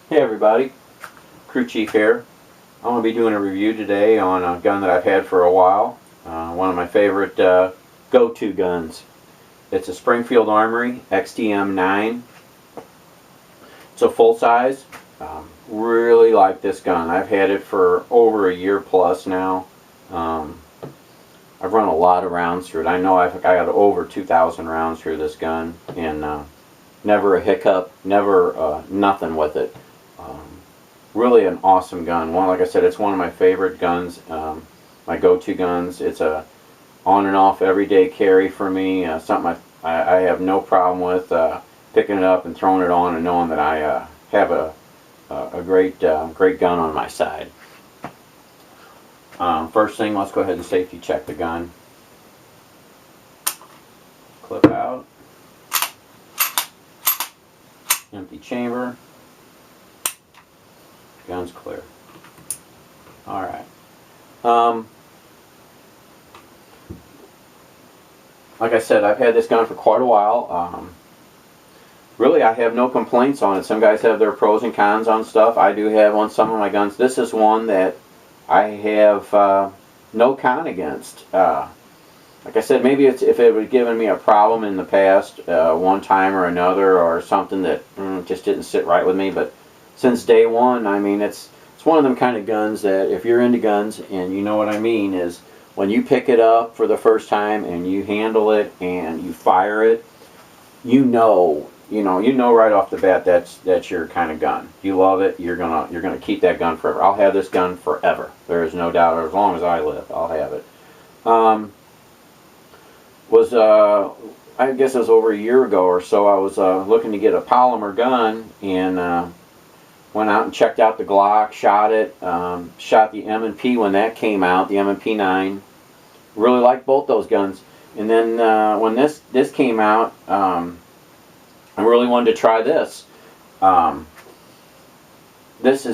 Hey everybody, Crew Chief here. I'm going to be doing a review today on a gun that I've had for a while. One of my favorite go-to guns. It's a SpringField Armory XDM9. It's a full size. Really like this gun. I've had it for over a year plus now. I've run a lot of rounds through it. I know I got over 2,000 rounds through this gun, and never a hiccup, never nothing with it. Really an awesome gun. Like I said, it's one of my favorite guns, my go-to guns. It's a on and off everyday carry for me. Something I have no problem with picking it up and throwing it on and knowing that I have a great gun on my side. First thing, let's go ahead and safety check the gun. Clip out. Empty chamber. Gun's clear. Alright. Like I said, I've had this gun for quite a while. Really, I have no complaints on it. Some guys have their pros and cons on stuff. I do have on some of my guns. This is one that I have no con against. Like I said, maybe if it would have given me a problem in the past, one time or another, or something that just didn't sit right with me, but since day one, I mean, it's one of them kind of guns that if you're into guns, and you know what I mean, is when you pick it up for the first time and you handle it and you fire it, you know right off the bat that's your kind of gun. You love it. You're gonna keep that gun forever. I'll have this gun forever. There is no doubt. As long as I live, I'll have it. I guess it was over a year ago or so. I was looking to get a polymer gun, and went out and checked out the Glock, shot it, shot the M&P when that came out, the M&P 9. Really liked both those guns. And then when this came out, I really wanted to try this. This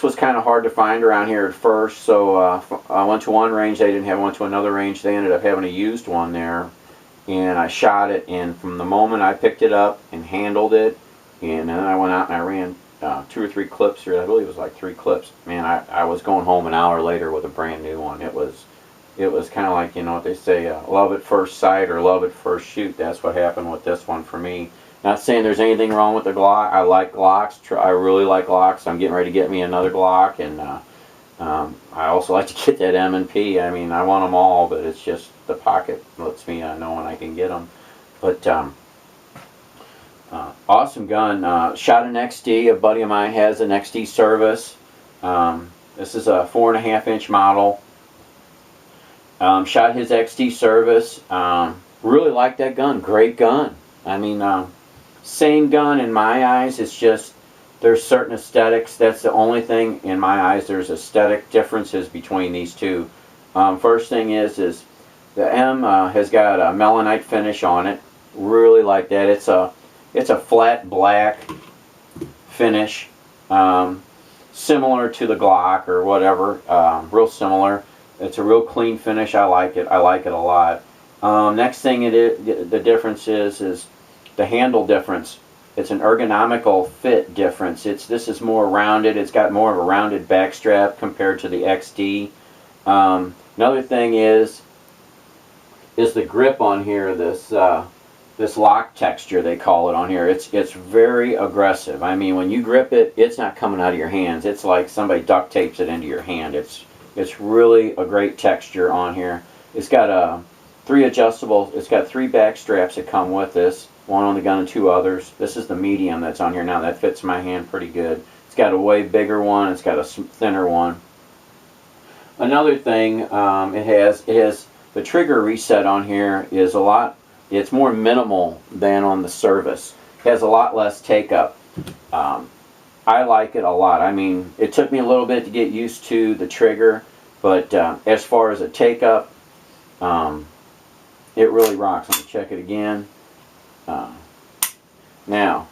was kind of hard to find around here at first, so I went to one range, they didn't have one, to another range, they ended up having a used one there, and I shot it, and from the moment I picked it up and handled it, and then I went out and I ran 2 or 3 clips through it. I believe it was like 3 clips. Man, I was going home an hour later with a brand new one. It was kind of like, you know what they say, love at first sight or love at first shoot. That's what happened with this one for me. Not saying there's anything wrong with the Glock. I like Glocks. I really like Glocks. I'm getting ready to get me another Glock, and I also like to get that M&P. I mean, I want them all, but it's just the pocket lets me know when I can get them. But awesome gun. Shot an XD. A buddy of mine has an XD service. This is a 4.5-inch model. Shot his XD service. Really like that gun. Great gun. I mean, same gun in my eyes. It's just there's certain aesthetics. That's the only thing in my eyes. There's aesthetic differences between these two. First thing is the M has got a melanite finish on it. Really like that. It's a flat black finish, similar to the Glock or whatever, real similar. It's a real clean finish. I like it. I like it a lot. Next thing the difference is the handle difference. It's an ergonomical fit difference. This is more rounded. It's got more of a rounded back strap compared to the XD. Another thing is the grip on here. This lock texture, they call it on here. It's very aggressive. I mean, when you grip it, it's not coming out of your hands. It's like somebody duct tapes it into your hand. It's really a great texture on here. It's got 3 adjustable. It's got 3 back straps that come with this. One on the gun and 2 others. This is the medium that's on here now. That fits my hand pretty good. It's got a way bigger one. It's got a thinner one. Another thing, it has the trigger reset on here is a lot. It's more minimal than on the service. It has a lot less take up. I like it a lot. I mean, it took me a little bit to get used to the trigger, but as far as a take up, it really rocks. I'm going to check it again. Now,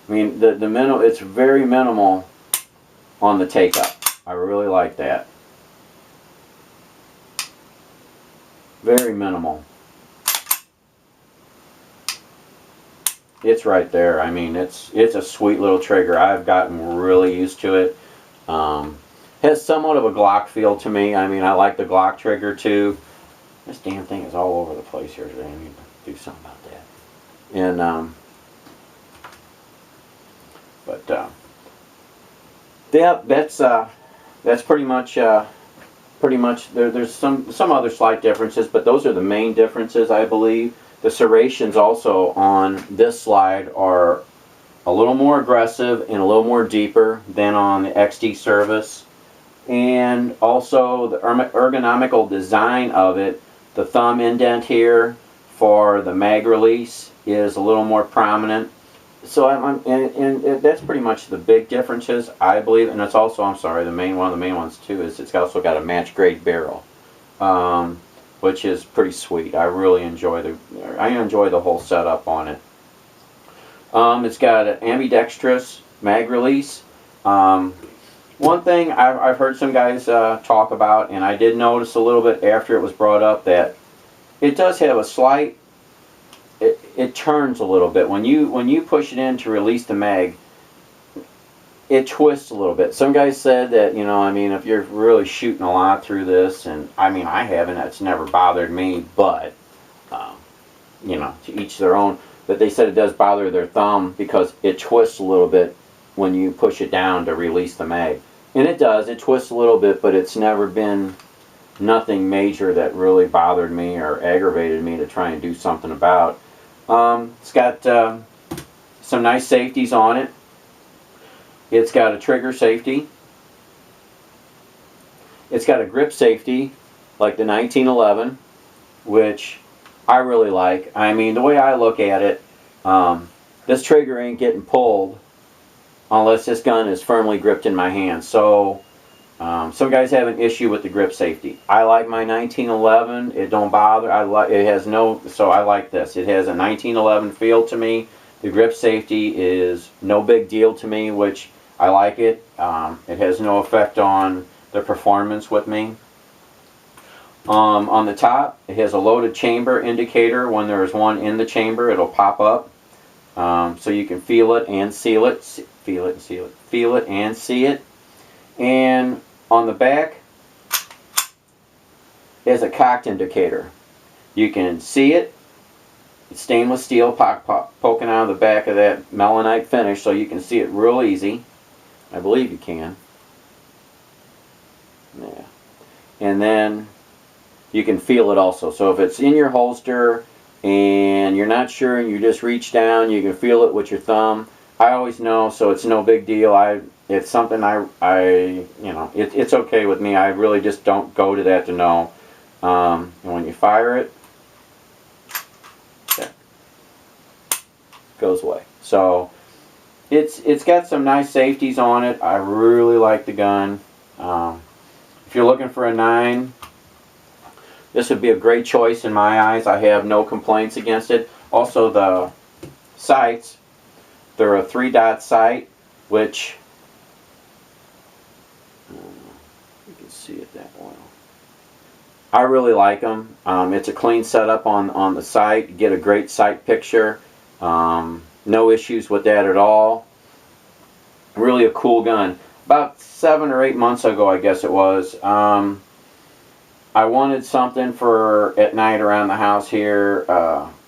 I mean, it's very minimal on the take up. I really like that. Very minimal. it's right there. I mean, it's a sweet little trigger. I've gotten really used to it. Has somewhat of a Glock feel to me. I mean, I like the Glock trigger too. This damn thing is all over the place here today. I need to do something about that. And yeah, that's pretty much there's some other slight differences, but those are the main differences, I believe. The serrations also on this slide are a little more aggressive and a little more deeper than on the XD Service. And also the ergonomical design of it, the thumb indent here for the mag release is a little more prominent. So and that's pretty much the big differences, I believe. And it's also, I'm sorry, one of the main ones too is it's also got a match grade barrel, which is pretty sweet. I really enjoy the whole setup on it. It's got an ambidextrous mag release. One thing I've heard some guys talk about, and I did notice a little bit after it was brought up, that it does have a slight, it turns a little bit. When you push it in to release the mag, it twists a little bit. Some guys said that, you know, I mean, if you're really shooting a lot through this, and I mean, I haven't, it's never bothered me, but, you know, to each their own. But they said it does bother their thumb because it twists a little bit when you push it down to release the mag. And it does, it twists a little bit, but it's never been nothing major that really bothered me or aggravated me to try and do something about. It's got some nice safeties on it. It's got a trigger safety. It's got a grip safety like the 1911, which I really like. I mean, the way I look at it, this trigger ain't getting pulled unless this gun is firmly gripped in my hand. So some guys have an issue with the grip safety. I like my 1911. It don't bother. It has no. So I like this. It has a 1911 feel to me. The grip safety is no big deal to me, which I like it. It has no effect on the performance with me. On the top, it has a loaded chamber indicator. When there is one in the chamber, it'll pop up. So you can feel it and seal it. Feel it and seal it. Feel it and see it. And on the back is a cocked indicator. You can see it. It's stainless steel poking out of the back of that melanite finish, so you can see it real easy. I believe you can. Yeah. And then you can feel it also. So if it's in your holster and you're not sure and you just reach down, you can feel it with your thumb. I always know, so it's no big deal. It's something you know, it's okay with me. I really just don't go to that to know. And when you fire it, there, goes away. So it's got some nice safeties on it. I really like the gun. If you're looking for a 9, this would be a great choice in my eyes. I have no complaints against it. Also, the sights, they're a 3-dot sight, which you can see it that well. I really like them. It's a clean setup on the sight. You get a great sight picture. No issues with that at all. Really a cool gun. About 7 or 8 months ago, I guess it was, I wanted something for at night around the house here.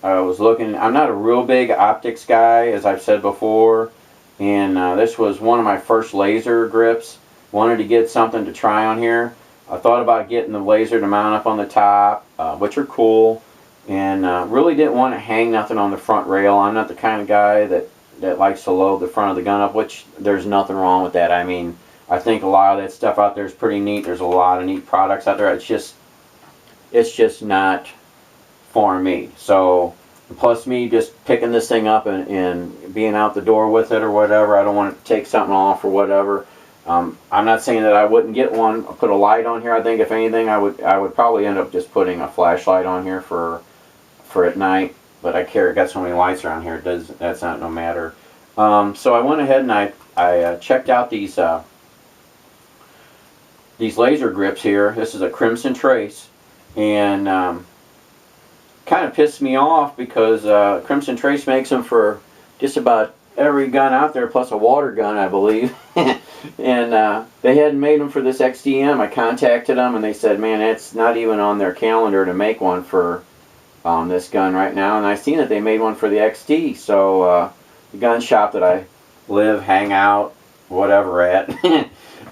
I was looking, I'm not a real big optics guy, as I've said before, and this was one of my first laser grips. Wanted to get something to try on here. I thought about getting the laser to mount up on the top, which are cool, and really didn't want to hang nothing on the front rail. I'm not the kind of guy that likes to load the front of the gun up, which there's nothing wrong with that. I mean, I think a lot of that stuff out there is pretty neat. There's a lot of neat products out there. It's just not for me. So, plus me just picking this thing up and being out the door with it or whatever, I don't want to take something off or whatever. I'm not saying that I wouldn't get one. I'll put a light on here. I think if anything, I would probably end up just putting a flashlight on here for at night. But I got so many lights around here. That's not no matter. So I went ahead and I checked out these laser grips here. This is a Crimson Trace, and kind of pissed me off because Crimson Trace makes them for just about every gun out there, plus a water gun, I believe. And they hadn't made them for this XDM. I contacted them, and they said, man, it's not even on their calendar to make one for this gun right now. And I seen that they made one for the XD. So the gun shop that I live, hang out, whatever at,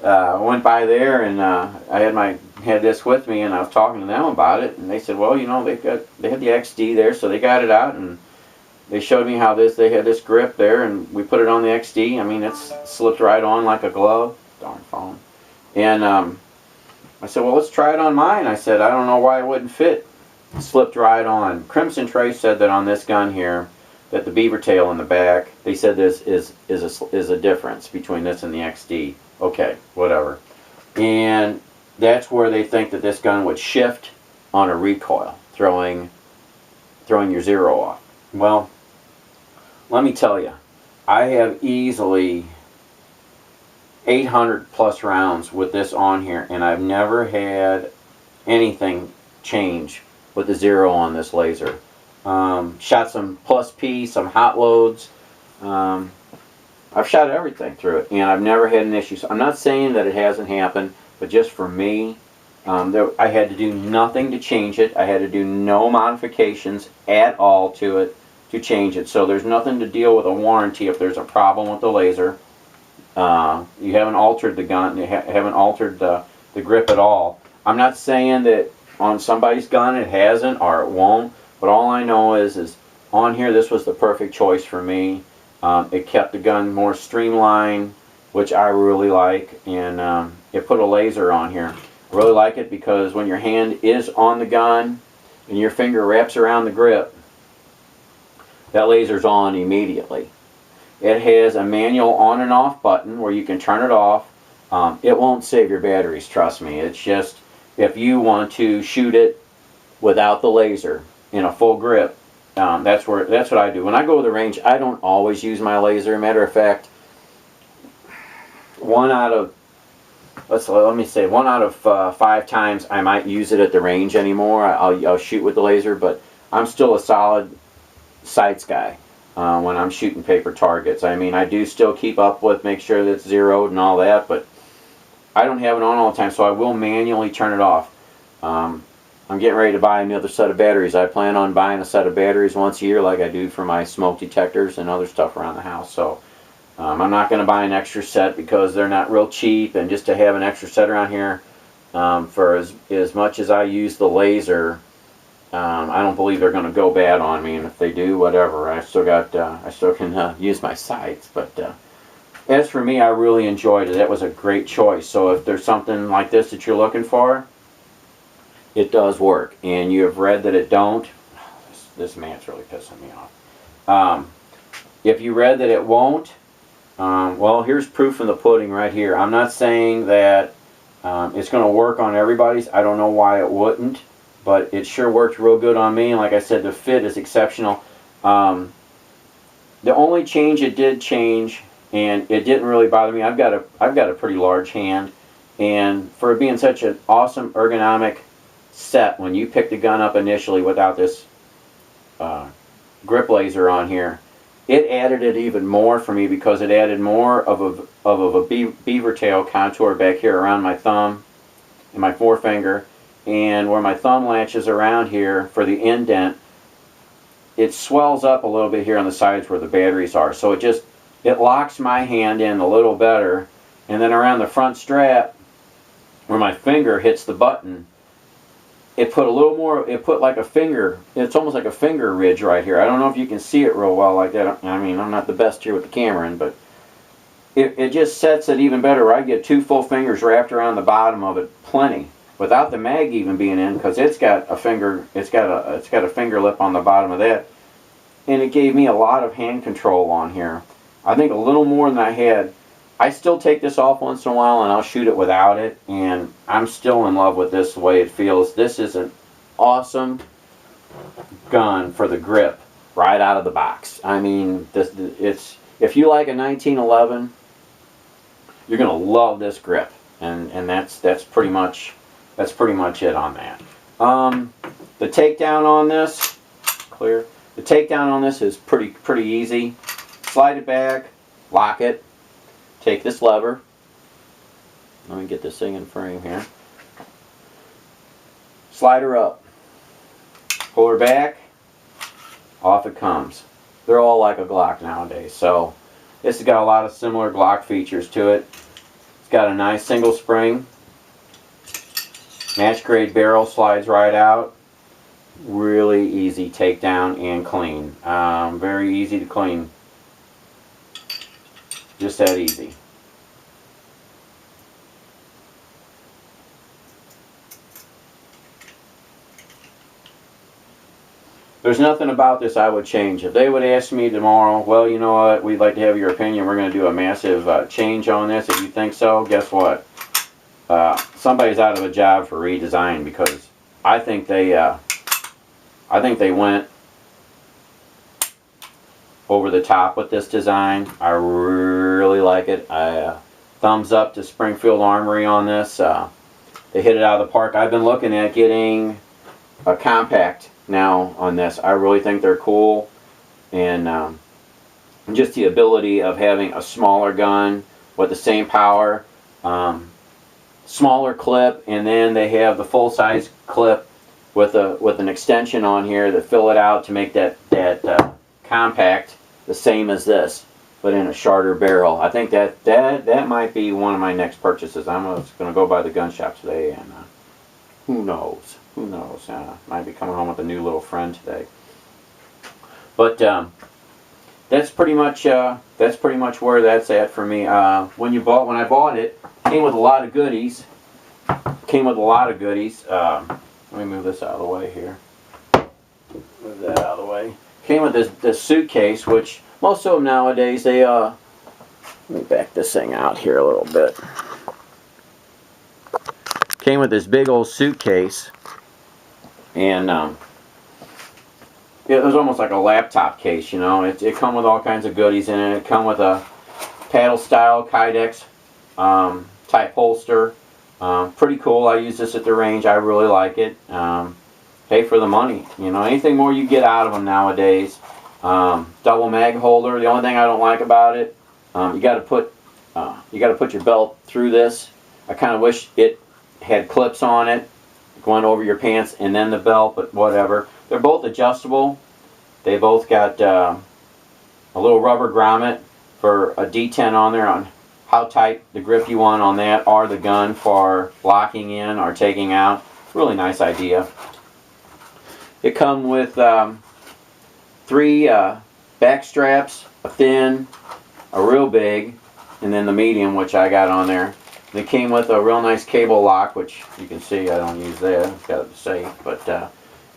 I went by there, and I had this with me, and I was talking to them about it, and they said, well, you know, they had the XD there, so they got it out, and they showed me how they had this grip there, and we put it on the XD. I mean, it's slipped right on like a glove. Darn phone. And I said, well, let's try it on mine. I said, I don't know why it wouldn't fit. It slipped right on. Crimson Trace said that on this gun here, that the beaver tail in the back, they said this is a difference between this and the XD. Okay, whatever. And that's where they think that this gun would shift on a recoil, throwing your zero off. Well, let me tell you, I have easily 800 plus rounds with this on here, and I've never had anything change with the zero on this laser. Shot some plus P, some hot loads. I've shot everything through it, and I've never had an issue. So I'm not saying that it hasn't happened, but just for me, I had to do nothing to change it. I had to do no modifications at all to it to change it. So there's nothing to deal with a warranty if there's a problem with the laser. You haven't altered the gun, you haven't altered the grip at all. I'm not saying that on somebody's gun it hasn't or it won't, but all I know is on here this was the perfect choice for me. It kept the gun more streamlined, which I really like, and it put a laser on here. I really like it because when your hand is on the gun and your finger wraps around the grip, that laser's on immediately. It has a manual on and off button where you can turn it off. It won't save your batteries, trust me. It's just if you want to shoot it without the laser in a full grip, that's what I do. When I go to the range, I don't always use my laser. Matter of fact, one out of 5 times I might use it at the range anymore. I'll shoot with the laser, but I'm still a solid sights guy when I'm shooting paper targets. I mean, I do still keep up with, make sure that it's zeroed and all that, but I don't have it on all the time, so I will manually turn it off. I'm getting ready to buy another set of batteries. I plan on buying a set of batteries once a year like I do for my smoke detectors and other stuff around the house. So I'm not going to buy an extra set because they're not real cheap, and just to have an extra set around here for as much as I use the laser, I don't believe they're going to go bad on me, and if they do, whatever. I still can use my sights. But as for me, I really enjoyed it. That was a great choice. So if there's something like this that you're looking for, it does work. And you have read that it don't. This man's really pissing me off. If you read that it won't, well, here's proof in the pudding right here. I'm not saying that it's going to work on everybody's. I don't know why it wouldn't, but it sure worked real good on me. And like I said, the fit is exceptional. The only change it did change, and it didn't really bother me. I've got a pretty large hand, and for it being such an awesome ergonomic set, when you pick the gun up initially without this grip laser on here, it added it even more for me because it added more of a beaver tail contour back here around my thumb and my forefinger, and where my thumb latches around here for the indent, it swells up a little bit here on the sides where the batteries are. So it locks my hand in a little better, and then around the front strap where my finger hits the button, it put a little more, it put like a finger, it's almost like a finger ridge right here. I don't know if you can see it real well like that. I mean, I'm not the best here with the camera, but it just sets it even better where I get 2 full fingers wrapped around the bottom of it, plenty, without the mag even being in, because it's got a finger, it's got a finger lip on the bottom of that, and it gave me a lot of hand control on here. I think a little more than I had. I still take this off once in a while and I'll shoot it without it, and I'm still in love with this the way it feels. This is an awesome gun for the grip right out of the box. I mean, if you like a 1911, you're gonna love this grip, and that's pretty much it on that. The takedown on this, clear. The takedown on this is pretty easy. slide it back, lock it, take this lever. Let me get this thing in frame here. Slide her up, pull her back, off it comes. They're all like a Glock nowadays, so this has got a lot of similar Glock features to it. It's got a nice single spring, match grade barrel, slides right out. Really easy takedown and clean. Very easy to clean. Just that easy. There's nothing about this I would change. If they would ask me tomorrow, well, you know what, we'd like to have your opinion, we're going to do a massive change on this, if you think so, guess what? Somebody's out of a job for redesign, because I think they went over the top with this design. I really like it. Thumbs up to SpringField Armory on this. They hit it out of the park. I've been looking at getting a compact now on this. I really think they're cool, and just the ability of having a smaller gun with the same power, smaller clip, and then they have the full-size clip with an extension on here that fill it out to make that compact the same as this, but in a shorter barrel. I think that might be one of my next purchases. I'm just going to go by the gun shop today, and who knows? Who knows? Might be coming home with a new little friend today. But that's pretty much where that's at for me. When I bought it, came with a lot of goodies. Let me move this out of the way here. Move that out of the way. Came with this suitcase, which most of them nowadays let me back this thing out here a little bit. Came with this big old suitcase, and it was almost like a laptop case, you know. It come with all kinds of goodies in it. It come with a paddle style Kydex type holster. Pretty cool. I use this at the range. I really like it. Pay for the money, you know. Anything more you get out of them nowadays. Double mag holder. The only thing I don't like about it, you got to put your belt through this. I kind of wish it had clips on it going over your pants and then the belt, but whatever. They're both adjustable. They both got a little rubber grommet for a D10 on there on how tight the grip you want on that, or the gun for locking in or taking out. Really nice idea. It comes with 3 back straps, a thin, a real big, and then the medium, which I got on there. They came with a real nice cable lock, which you can see I don't use that. It's got it safe, but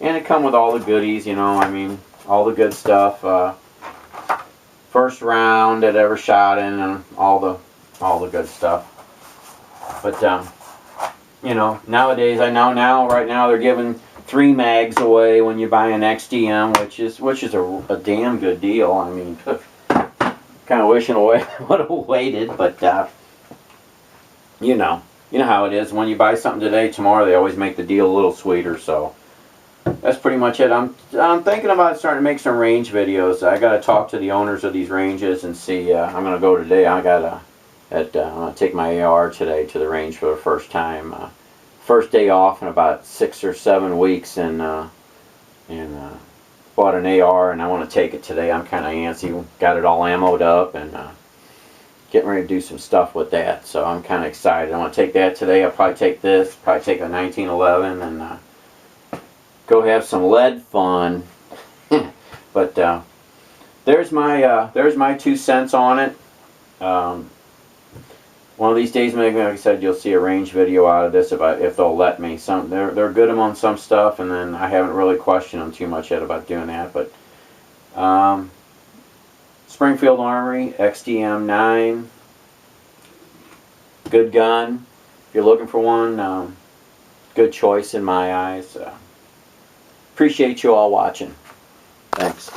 and it come with all the goodies, you know. I mean, all the good stuff. First round it ever shot in, and all the good stuff. But you know, nowadays right now they're giving 3 mags away when you buy an XDM, which is a damn good deal. I mean, kind of wishing I would have waited, but you know how it is. When you buy something today, tomorrow they always make the deal a little sweeter. So that's pretty much it. I'm thinking about starting to make some range videos. I got to talk to the owners of these ranges and see. I'm gonna go today. I'm gonna take my AR today to the range for the first time. First day off in about 6 or 7 weeks, and bought an AR, and I want to take it today. I'm kind of antsy. Got it all ammoed up, and getting ready to do some stuff with that. So I'm kind of excited. I want to take that today. I'll probably take this. Probably take a 1911 and go have some lead fun. But there's my 2 cents on it. One of these days, maybe, like I said, you'll see a range video out of this about if they'll let me. They're good on some stuff, and then I haven't really questioned them too much yet about doing that. But SpringField Armory XDM9, good gun. If you're looking for one, good choice in my eyes. Appreciate you all watching. Thanks.